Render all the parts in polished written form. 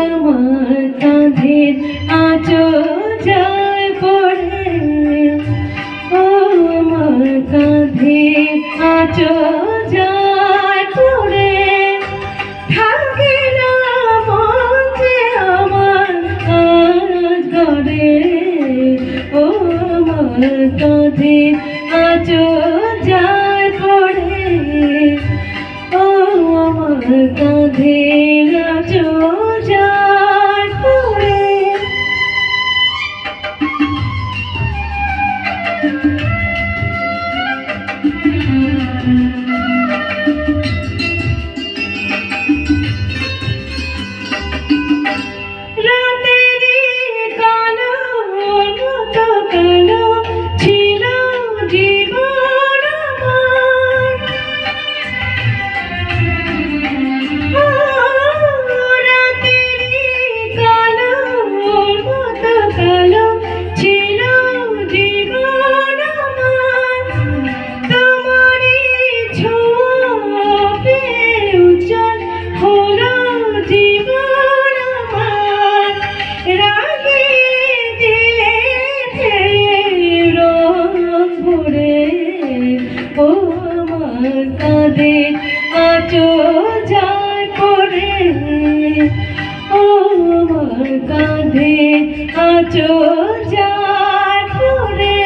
আমার কাঁধের আঁচল যায় পড়ে, ও আমার কাঁধের আঁচল যায় পড়ে, থাকে না মঞ্চে আমার আজ ঘরে, ও আমার কাঁধের আঁচল যায় পড়ে, ও আমার কাঁধের আঁচল যায় পড়ে। রাতেরি কালো মতো কালো ছিল জীবন আমার, রাতেরি কালো মতো কালো ছিল জীবন আমার, তোমারই ছোঁয়া উজ্জ্বল হলো জীবন আমার, রাগিয়ে দিলে রং ভরে, ও আমার কাঁধের আঁচল যায় পড়ে, ও আমার কাঁধের আঁচল যায় পড়ে।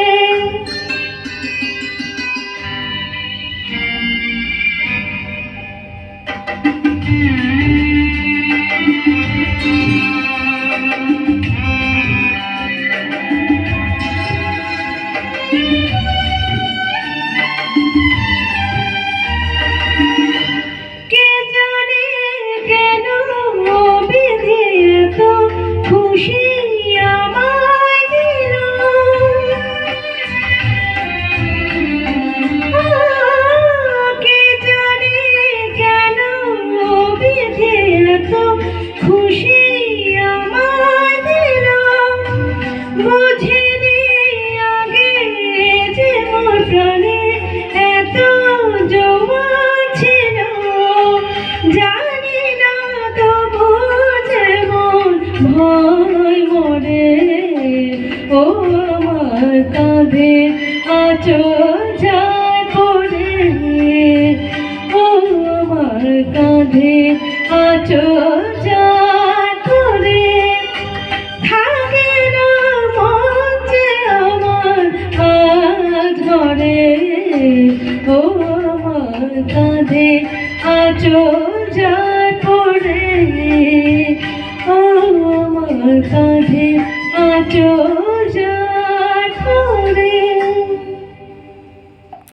কে জানে কেন বিধি এত খুশি আমায় দিল, কে জানে কেন বিধি এত খুশি আমায় দিল, বুঝিনি আগে যে মোর প্রাণে এত জোয়ার ছিল, জানি না তবু যে মন ভয় মরে, ও আমার কাঁধের আঁচল যায় পড়ে, ও আমার কাঁধের আঁচল যায় পড়ে, থাকে না মঞ্চে আমার আজ ঘরে, ও আমার কাঁধে আঁচল যায় পড়ে।